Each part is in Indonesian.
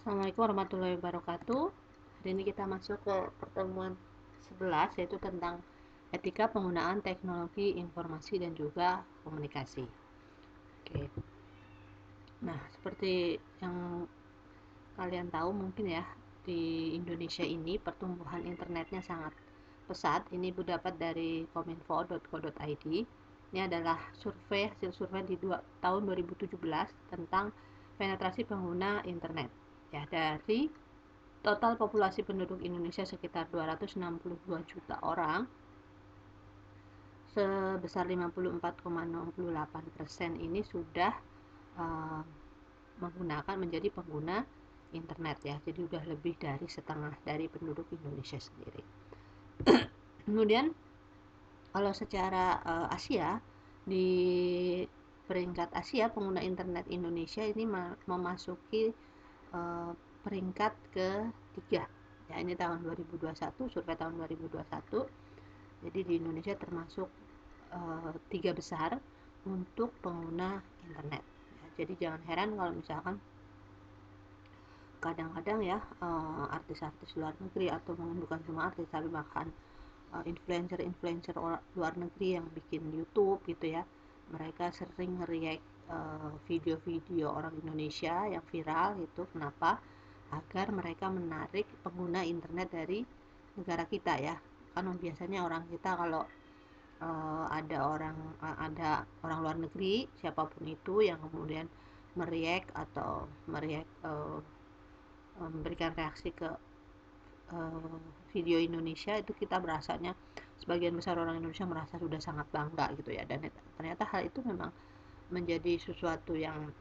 Assalamualaikum warahmatullahi wabarakatuh. Hari ini kita masuk ke pertemuan 11, yaitu tentang etika penggunaan teknologi informasi dan juga komunikasi. Oke. Nah, seperti yang kalian tahu mungkin ya, di Indonesia ini pertumbuhan internetnya sangat pesat. Ini dapat dari kominfo.co.id. Ini adalah hasil survei di tahun 2017 tentang penetrasi pengguna internet. Ya, dari total populasi penduduk Indonesia sekitar 262 juta orang, sebesar 54,68% ini sudah uh, menjadi pengguna internet ya. Jadi sudah lebih dari setengah dari penduduk Indonesia sendiri. Kemudian kalau secara Asia, di peringkat Asia pengguna internet Indonesia ini memasuki peringkat ketiga ya, ini tahun 2021, survei tahun 2021. Jadi di Indonesia termasuk tiga besar untuk pengguna internet ya. Jadi jangan heran kalau misalkan kadang-kadang ya artis-artis luar negeri, atau bukan cuma artis tapi bahkan influencer-influencer luar negeri yang bikin YouTube gitu ya, mereka sering react video-video orang Indonesia yang viral itu. Kenapa? Agar mereka menarik pengguna internet dari negara kita ya. Kan biasanya orang kita kalau ada orang luar negeri siapapun itu yang kemudian mereact atau memberikan reaksi ke video Indonesia, itu kita berasanya, sebagian besar orang Indonesia merasa sudah sangat bangga gitu ya. Dan ternyata hal itu memang menjadi sesuatu yang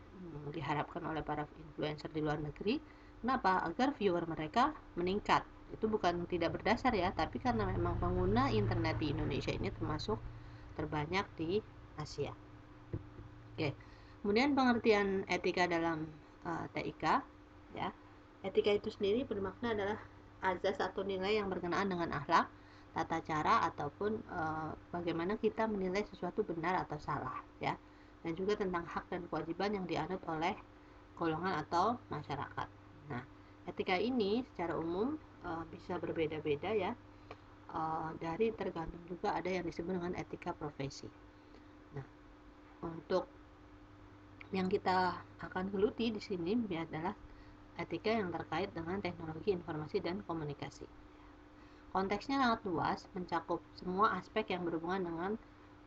diharapkan oleh para influencer di luar negeri. Kenapa? Agar viewer mereka meningkat. Itu bukan tidak berdasar ya, tapi karena memang pengguna internet di Indonesia ini termasuk terbanyak di Asia. Oke. Kemudian pengertian etika dalam TIK ya. Etika itu sendiri bermakna adalah azas atau nilai yang berkenaan dengan akhlak, tata cara, ataupun bagaimana kita menilai sesuatu benar atau salah ya. Dan juga tentang hak dan kewajiban yang dianut oleh golongan atau masyarakat. Nah, etika ini secara umum bisa berbeda-beda ya. Dari tergantung juga ada yang disebut dengan etika profesi. Nah, untuk yang kita akan geluti di sini adalah etika yang terkait dengan teknologi informasi dan komunikasi. Konteksnya sangat luas, mencakup semua aspek yang berhubungan dengan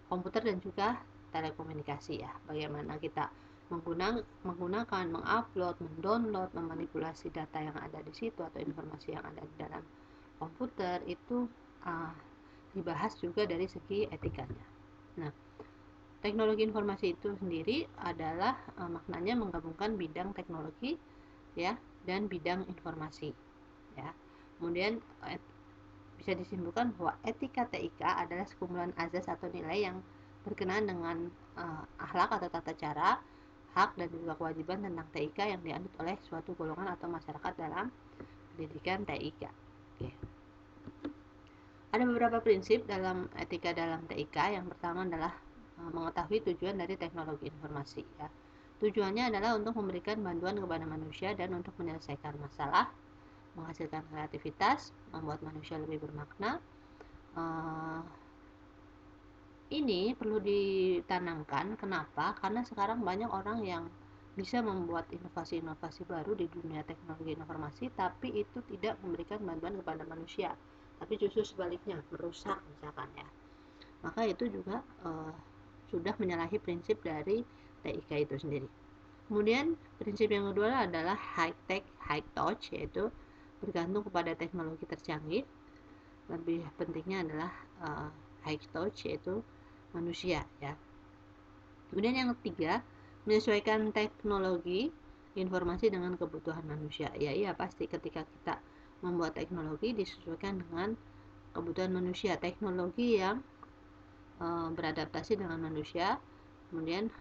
komputer dan juga telekomunikasi ya. Bagaimana kita menggunakan, mengupload, mendownload, memanipulasi data yang ada di situ atau informasi yang ada di dalam komputer, itu dibahas juga dari segi etikanya. Nah, teknologi informasi itu sendiri adalah maknanya menggabungkan bidang teknologi ya dan bidang informasi ya. Kemudian bisa disimpulkan bahwa etika TIK adalah sekumpulan azas atau nilai yang berkenaan dengan akhlak atau tata cara, hak dan juga kewajiban tentang TIK yang dianut oleh suatu golongan atau masyarakat dalam pendidikan TIK. Oke. Ada beberapa prinsip dalam etika dalam TIK. Yang pertama adalah mengetahui tujuan dari teknologi informasi ya. Tujuannya adalah untuk memberikan bantuan kepada manusia dan untuk menyelesaikan masalah, menghasilkan kreativitas, membuat manusia lebih bermakna. Ini perlu ditanamkan. Kenapa? Karena sekarang banyak orang yang bisa membuat inovasi-inovasi baru di dunia teknologi informasi, tapi itu tidak memberikan bantuan kepada manusia, tapi justru sebaliknya merusak misalkan ya. Maka itu juga sudah menyalahi prinsip dari TIK itu sendiri. Kemudian prinsip yang kedua adalah high tech, high touch, yaitu bergantung kepada teknologi tercanggih. Lebih pentingnya adalah high touch, yaitu manusia ya. Kemudian yang ketiga, menyesuaikan teknologi informasi dengan kebutuhan manusia. Ya iya, pasti ketika kita membuat teknologi disesuaikan dengan kebutuhan manusia. Teknologi yang beradaptasi dengan manusia, kemudian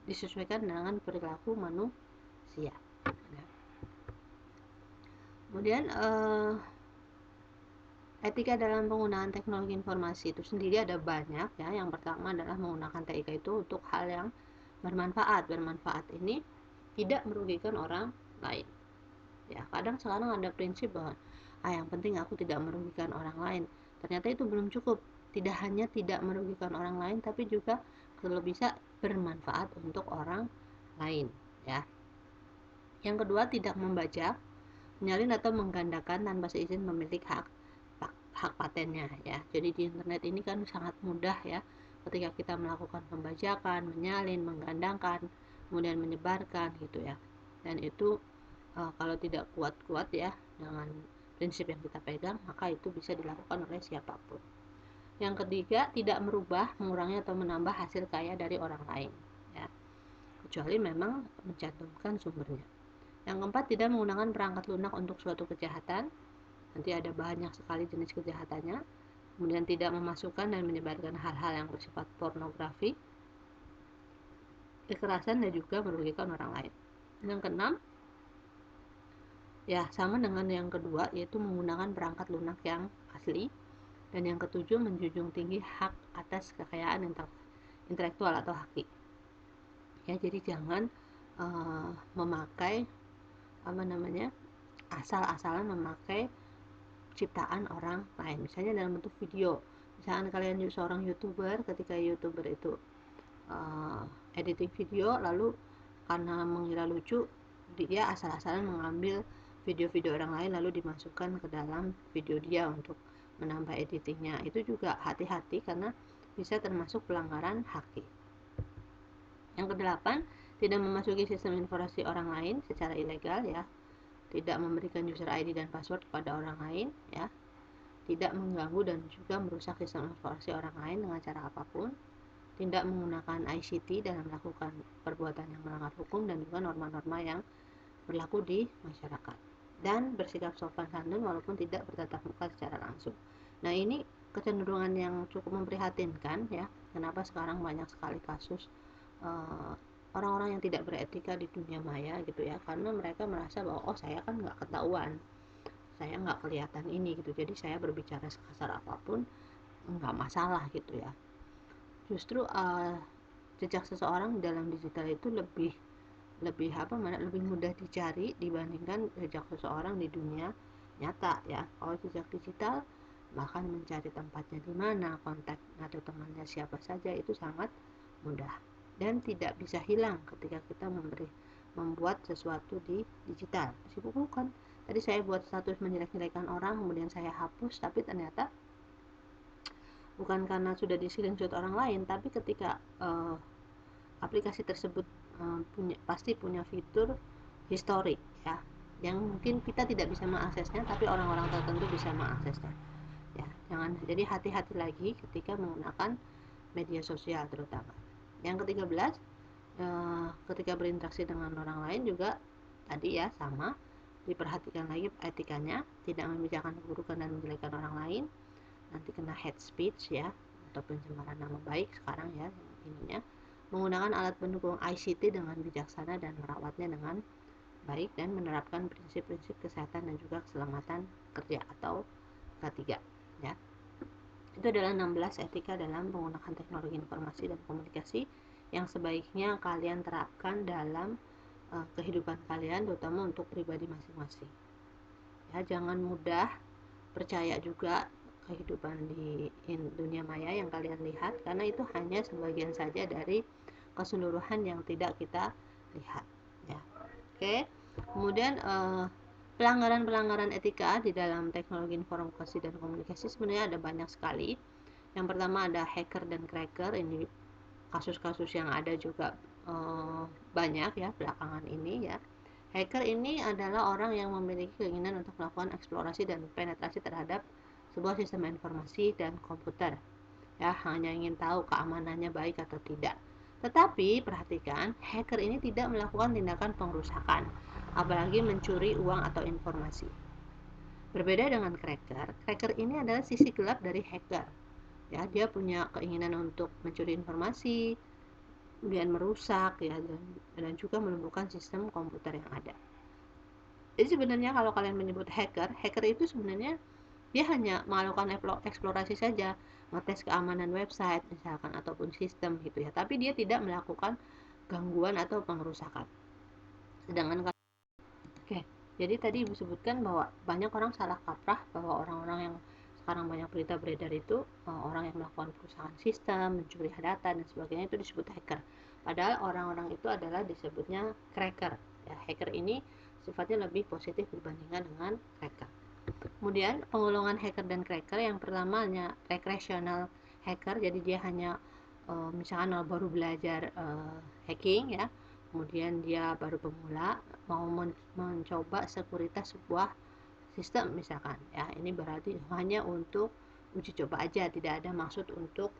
disesuaikan dengan perilaku manusia. Kemudian etika dalam penggunaan teknologi informasi itu sendiri ada banyak ya. Yang pertama adalah menggunakan TIK itu untuk hal yang bermanfaat. Bermanfaat ini tidak merugikan orang lain. Ya, kadang sekarang ada prinsip bahwa yang penting aku tidak merugikan orang lain. Ternyata itu belum cukup. Tidak hanya tidak merugikan orang lain, tapi juga kalau bisa bermanfaat untuk orang lain, ya. Yang kedua, tidak membajak, menyalin atau menggandakan tanpa seizin pemilik hak patennya, ya. Jadi di internet ini kan sangat mudah, ya, ketika kita melakukan pembajakan, menyalin, menggandakan, kemudian menyebarkan gitu, ya. Dan itu kalau tidak kuat-kuat, ya, dengan prinsip yang kita pegang, maka itu bisa dilakukan oleh siapapun. Yang ketiga, tidak merubah, mengurangi atau menambah hasil kaya dari orang lain, ya, kecuali memang mencantumkan sumbernya. Yang keempat, tidak menggunakan perangkat lunak untuk suatu kejahatan. Nanti ada banyak sekali jenis kejahatannya. Kemudian tidak memasukkan dan menyebarkan hal-hal yang bersifat pornografi, kekerasan, dan juga merugikan orang lain. Yang keenam, ya sama dengan yang kedua, yaitu menggunakan perangkat lunak yang asli. Dan yang ketujuh, menjunjung tinggi hak atas kekayaan intelektual atau haki. Ya, jadi jangan memakai asal-asalan memakai ciptaan orang lain, misalnya dalam bentuk video. Misalkan kalian seorang youtuber, ketika youtuber itu editing video, lalu karena mengira lucu, dia asal-asalan mengambil video-video orang lain lalu dimasukkan ke dalam video dia untuk menambah editingnya. Itu juga hati-hati karena bisa termasuk pelanggaran haki. Yang kedelapan, tidak memasuki sistem informasi orang lain secara ilegal, ya. Tidak memberikan user ID dan password kepada orang lain, ya. Tidak mengganggu dan juga merusak sistem informasi orang lain dengan cara apapun. Tidak menggunakan ICT dalam melakukan perbuatan yang melanggar hukum dan juga norma-norma yang berlaku di masyarakat. Dan bersikap sopan santun walaupun tidak bertatap muka secara langsung. Nah, ini kecenderungan yang cukup memprihatinkan, ya. Kenapa sekarang banyak sekali kasus orang-orang yang tidak beretika di dunia maya gitu, ya, karena mereka merasa bahwa saya kan nggak ketahuan, saya nggak kelihatan ini gitu, jadi saya berbicara sekasar apapun nggak masalah gitu, ya. Justru jejak seseorang dalam digital itu lebih lebih lebih mudah dicari dibandingkan jejak seseorang di dunia nyata, ya. Kalau jejak digital, bahkan mencari tempatnya di mana, kontak atau temannya siapa saja, itu sangat mudah dan tidak bisa hilang ketika kita membuat sesuatu di digital. Meskipun bukan tadi saya buat status menjelek-jelekan orang, kemudian saya hapus, tapi ternyata bukan karena sudah di screenshot orang lain, tapi ketika aplikasi tersebut pasti punya fitur history, ya, yang mungkin kita tidak bisa mengaksesnya, tapi orang-orang tertentu bisa mengaksesnya, ya. Jadi hati-hati lagi ketika menggunakan media sosial terutama. Yang ke-13, ketika berinteraksi dengan orang lain juga tadi, ya, sama, diperhatikan lagi etikanya, tidak membicarakan keburukan dan menjelekan orang lain, nanti kena hate speech, ya, atau pencemaran nama baik sekarang, ya, ininya. Menggunakan alat pendukung ICT dengan bijaksana dan merawatnya dengan baik, dan menerapkan prinsip-prinsip kesehatan dan juga keselamatan kerja atau K3, ya. Itu adalah 16 etika dalam penggunaan teknologi informasi dan komunikasi yang sebaiknya kalian terapkan dalam kehidupan kalian, terutama untuk pribadi masing-masing. Ya, jangan mudah percaya juga kehidupan di dunia maya yang kalian lihat, karena itu hanya sebagian saja dari keseluruhan yang tidak kita lihat, ya. Oke. Kemudian pelanggaran-pelanggaran etika di dalam teknologi informasi dan komunikasi sebenarnya ada banyak sekali. Yang pertama ada hacker dan cracker. Ini kasus-kasus yang ada juga banyak, ya, belakangan ini, ya. Hacker ini adalah orang yang memiliki keinginan untuk melakukan eksplorasi dan penetrasi terhadap sebuah sistem informasi dan komputer, ya, hanya ingin tahu keamanannya baik atau tidak. Tetapi perhatikan, hacker ini tidak melakukan tindakan pengrusakan, apalagi mencuri uang atau informasi. Berbeda dengan cracker, cracker ini adalah sisi gelap dari hacker, ya. Dia punya keinginan untuk mencuri informasi, kemudian merusak, ya, dan juga melumpuhkan sistem komputer yang ada. Jadi sebenarnya kalau kalian menyebut hacker, hacker itu sebenarnya dia hanya melakukan eksplorasi saja, ngetes keamanan website misalkan ataupun sistem gitu, ya, tapi dia tidak melakukan gangguan atau pengerusakan. Sedangkan oke, Jadi tadi Ibu sebutkan bahwa banyak orang salah kaprah bahwa orang-orang yang sekarang banyak berita beredar itu orang yang melakukan perusahaan sistem, mencuri data dan sebagainya itu disebut hacker. Padahal orang-orang itu adalah disebutnya cracker. Ya, hacker ini sifatnya lebih positif dibandingkan dengan cracker. Kemudian penggolongan hacker dan cracker yang pertamanya recreational hacker, jadi dia hanya misalkan baru belajar hacking ya, kemudian dia baru pemula mau mencoba sekuritas sebuah sistem misalkan ya, ini berarti hanya untuk uji coba aja, tidak ada maksud untuk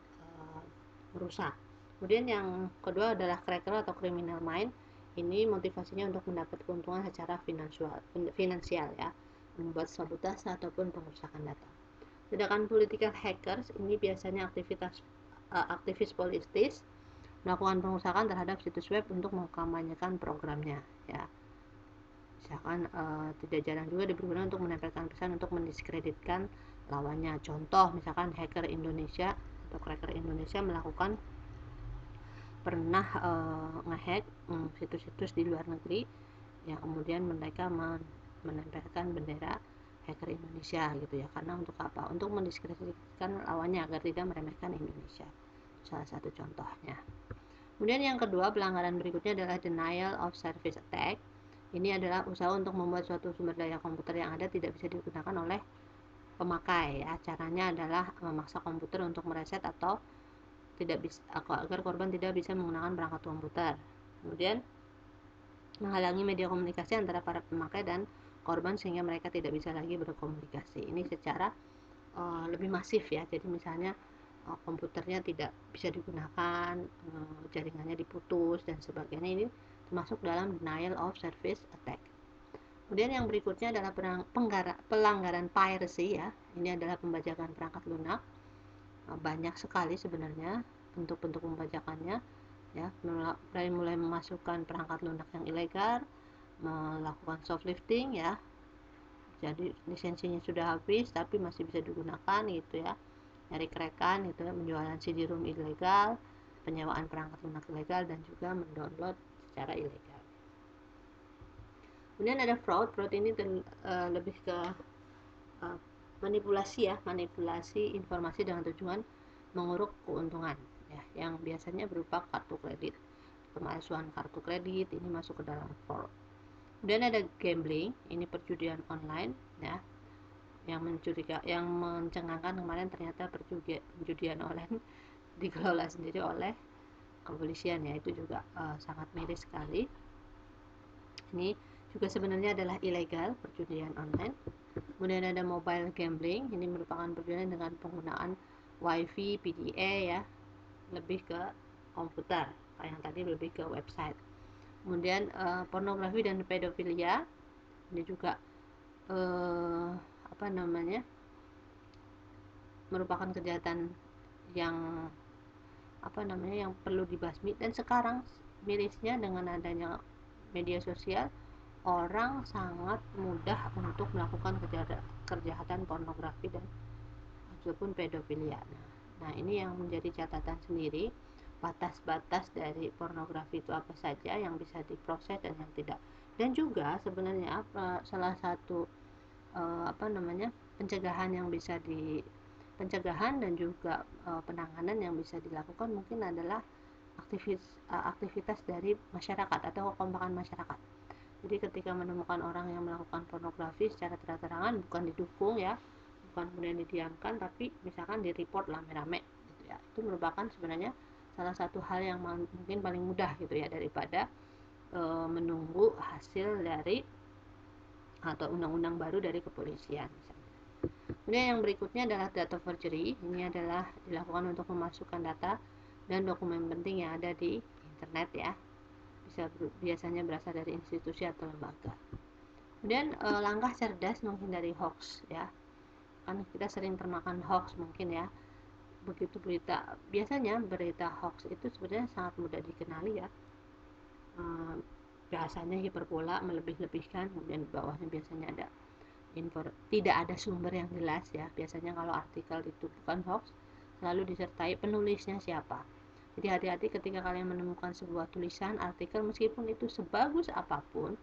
merusak. Kemudian yang kedua adalah cracker atau criminal mind, ini motivasinya untuk mendapat keuntungan secara finansial ya, membuat sabotase ataupun pengerusakan data. Sedangkan political hackers ini biasanya aktivis politis melakukan pengusahaan terhadap situs web untuk mengkampanyekan programnya ya. Misalkan tidak jarang juga digunakan untuk menempelkan pesan untuk mendiskreditkan lawannya. Contoh misalkan hacker Indonesia atau cracker Indonesia melakukan pernah ngehack situs-situs di luar negeri yang kemudian mereka menempelkan bendera hacker Indonesia gitu ya, karena untuk apa? Untuk mendiskreditkan lawannya agar tidak meremehkan Indonesia. Salah satu contohnya. Kemudian yang kedua, pelanggaran berikutnya adalah denial of service attack. Ini adalah usaha untuk membuat suatu sumber daya komputer yang ada tidak bisa digunakan oleh pemakai ya. Caranya adalah memaksa komputer untuk mereset atau tidak bisa agar korban tidak bisa menggunakan perangkat komputer. Kemudian menghalangi media komunikasi antara para pemakai dan korban sehingga mereka tidak bisa lagi berkomunikasi. Ini secara lebih masif ya. Jadi misalnya komputernya tidak bisa digunakan, jaringannya diputus dan sebagainya. Ini termasuk dalam denial of service attack. Kemudian yang berikutnya adalah pelanggaran piracy ya. Ini adalah pembajakan perangkat lunak. Banyak sekali sebenarnya bentuk-bentuk pembajakannya ya, dari mulai memasukkan perangkat lunak yang ilegal, melakukan shoplifting ya, jadi lisensinya sudah habis tapi masih bisa digunakan gitu ya, nyari kerekan gitu ya, penjualan CD-ROM ilegal, penyewaan perangkat lunak ilegal, dan juga mendownload secara ilegal. Kemudian ada fraud ini lebih ke manipulasi ya, manipulasi informasi dengan tujuan menguruk keuntungan ya, yang biasanya berupa kartu kredit, pemalsuan kartu kredit, ini masuk ke dalam fraud. Kemudian ada gambling, ini perjudian online ya, yang mencengangkan kemarin ternyata perjudian online dikelola sendiri oleh kepolisian ya, itu juga sangat miris sekali. Ini juga sebenarnya adalah ilegal, perjudian online. Kemudian ada mobile gambling, ini merupakan perjudian dengan penggunaan wifi, PDA ya, lebih ke komputer, yang tadi lebih ke website. Kemudian pornografi dan pedofilia, ini juga merupakan kejahatan yang yang perlu dibasmi. Dan sekarang mirisnya dengan adanya media sosial, orang sangat mudah untuk melakukan kejahatan pornografi dan ataupun pedofilia. Nah, ini yang menjadi catatan sendiri, batas-batas dari pornografi itu apa saja yang bisa diproses dan yang tidak. Dan juga sebenarnya salah satu pencegahan yang bisa pencegahan dan juga penanganan yang bisa dilakukan mungkin adalah aktivitas dari masyarakat atau kekompakan masyarakat. Jadi ketika menemukan orang yang melakukan pornografi secara terang-terangan, bukan didukung ya, bukan kemudian didiamkan, tapi misalkan di report rame-rame gitu ya, itu merupakan sebenarnya salah satu hal yang mungkin paling mudah gitu ya, daripada menunggu hasil dari atau undang-undang baru dari kepolisian misalnya. Kemudian yang berikutnya adalah data forgery. Ini adalah dilakukan untuk memasukkan data dan dokumen penting yang ada di internet ya, biasanya berasal dari institusi atau lembaga. Kemudian langkah cerdas menghindari hoax ya, kan kita sering termakan hoax mungkin ya. Begitu biasanya berita hoax itu sebenarnya sangat mudah dikenali ya, bahasanya hiperbola, melebih-lebihkan, kemudian di bawahnya biasanya ada tidak ada sumber yang jelas ya. Biasanya kalau artikel itu bukan hoax, selalu disertai penulisnya siapa. Jadi hati-hati ketika kalian menemukan sebuah tulisan artikel, meskipun itu sebagus apapun,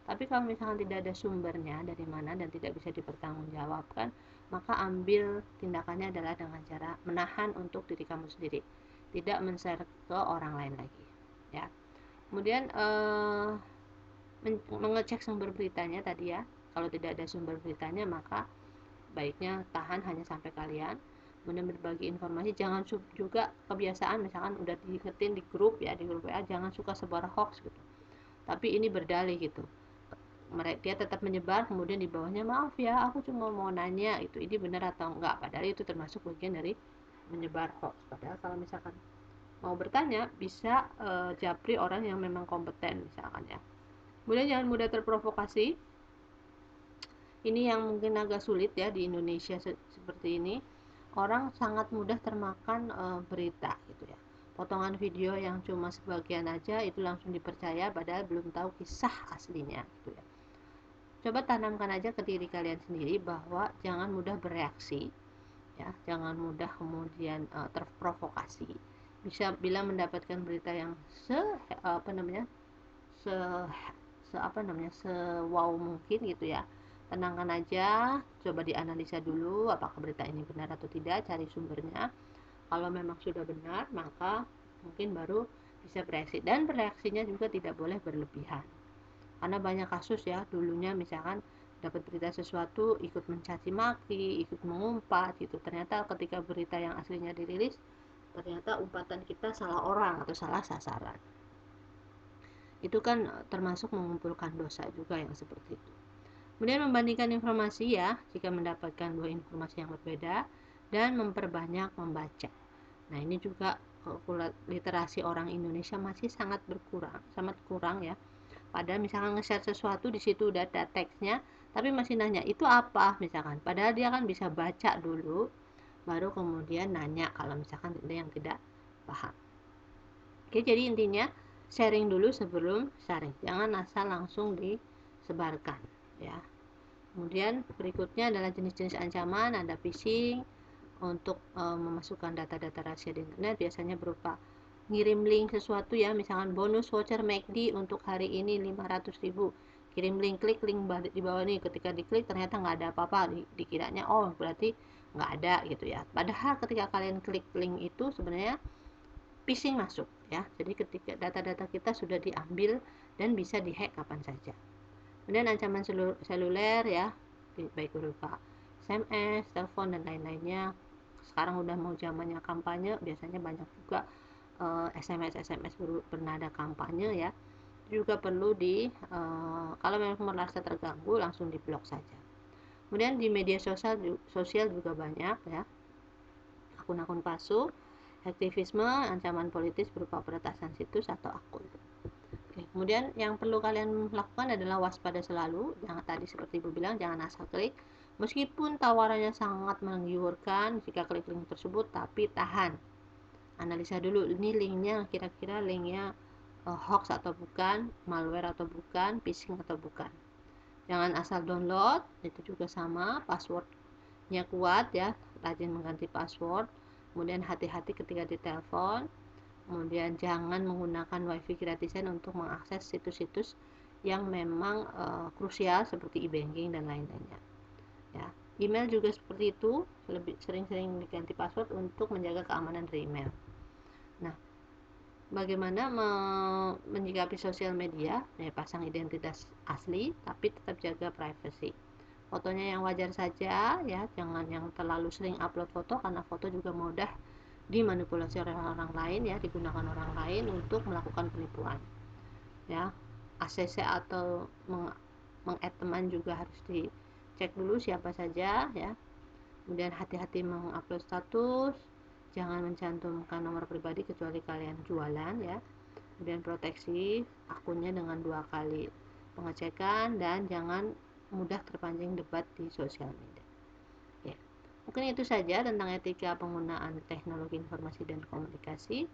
Tapi kalau misalkan tidak ada sumbernya dari mana dan tidak bisa dipertanggungjawabkan, maka ambil tindakannya adalah dengan cara menahan untuk diri kamu sendiri, tidak men-share ke orang lain lagi, ya. Kemudian mengecek sumber beritanya tadi ya. Kalau tidak ada sumber beritanya, maka baiknya tahan hanya sampai kalian. Kemudian berbagi informasi, jangan juga kebiasaan misalkan udah diingetin di grup ya, di grup WA, jangan suka sebar hoax gitu. Tapi ini berdalih gitu. Dia tetap menyebar, kemudian di bawahnya, maaf ya, aku cuma mau nanya itu, ini benar atau enggak, padahal itu termasuk bagian dari menyebar hoax. Padahal kalau misalkan mau bertanya, bisa japri orang yang memang kompeten misalkan ya. Kemudian jangan mudah terprovokasi. Ini yang mungkin agak sulit ya di Indonesia seperti ini. Orang sangat mudah termakan berita gitu ya. Potongan video yang cuma sebagian aja itu langsung dipercaya, padahal belum tahu kisah aslinya gitu ya. Coba tanamkan aja ke diri kalian sendiri bahwa jangan mudah bereaksi ya, jangan mudah kemudian terprovokasi. Bisa bila mendapatkan berita yang se wow mungkin gitu ya, tenangkan aja, coba dianalisa dulu apakah berita ini benar atau tidak, cari sumbernya. Kalau memang sudah benar, maka mungkin baru bisa bereaksi, dan bereaksinya juga tidak boleh berlebihan. Karena banyak kasus ya, dulunya misalkan dapat berita sesuatu ikut mencaci maki, ikut mengumpat gitu. Ternyata ketika berita yang aslinya dirilis, ternyata umpatan kita salah orang atau salah sasaran. Itu kan termasuk mengumpulkan dosa juga yang seperti itu. Kemudian membandingkan informasi ya, jika mendapatkan dua informasi yang berbeda, dan memperbanyak membaca. Nah, ini juga literasi orang Indonesia masih sangat kurang ya. Padahal misalkan nge-share sesuatu, di situ udah ada teksnya, tapi masih nanya itu apa misalkan. Padahal dia kan bisa baca dulu, baru kemudian nanya kalau misalkan ada yang tidak paham. Oke, jadi intinya sharing dulu sebelum sharing. Jangan asal langsung disebarkan ya. Kemudian berikutnya adalah jenis-jenis ancaman, ada phishing untuk memasukkan data-data rahasia di internet, biasanya berupa ngirim link sesuatu ya, misalkan bonus voucher McD untuk hari ini 500.000, kirim link, klik link di bawah nih, ketika diklik ternyata nggak ada apa-apa, dikiranya oh berarti nggak ada gitu ya, padahal ketika kalian klik link itu sebenarnya phishing masuk ya. Jadi ketika data-data kita sudah diambil dan bisa dihack kapan saja. Kemudian ancaman seluler ya, baik berupa SMS, telepon dan lain-lainnya. Sekarang udah mau zamannya kampanye, biasanya banyak juga SMS bernada kampanye ya. Juga perlu kalau memang merasa terganggu, langsung diblok saja. Kemudian di media sosial juga banyak ya, akun-akun palsu, aktivisme, ancaman politis berupa peretasan situs atau akun. Oke, kemudian yang perlu kalian lakukan adalah waspada selalu. Jangan, tadi seperti Ibu bilang, jangan asal klik. Meskipun tawarannya sangat menggiurkan jika klik link tersebut, tapi tahan. Analisa dulu, ini linknya kira-kira linknya hoax atau bukan, malware atau bukan, phishing atau bukan. Jangan asal download, itu juga sama, passwordnya kuat ya, rajin mengganti password. Kemudian hati-hati ketika ditelepon. Kemudian jangan menggunakan wifi gratisan untuk mengakses situs-situs yang memang krusial seperti e-banking dan lain-lainnya ya. Email juga seperti itu, lebih sering-sering diganti password untuk menjaga keamanan dari email. Nah, bagaimana menyikapi sosial media? Ya, pasang identitas asli tapi tetap jaga privacy. Fotonya yang wajar saja ya, jangan yang terlalu sering upload foto, karena foto juga mudah dimanipulasi oleh orang lain ya, digunakan orang lain untuk melakukan penipuan ya. ACC atau meng-add teman juga harus dicek dulu siapa saja ya. Kemudian hati-hati mengupload status, jangan mencantumkan nomor pribadi kecuali kalian jualan ya. Kemudian proteksi akunnya dengan 2 kali pengecekan, dan jangan mudah terpancing debat di sosial media. Oke. Mungkin itu saja tentang etika penggunaan teknologi informasi dan komunikasi.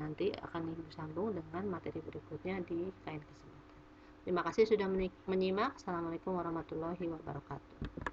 Nanti akan Ibu sambung dengan materi berikutnya di lain kesempatan. Terima kasih sudah menyimak. Assalamualaikum warahmatullahi wabarakatuh.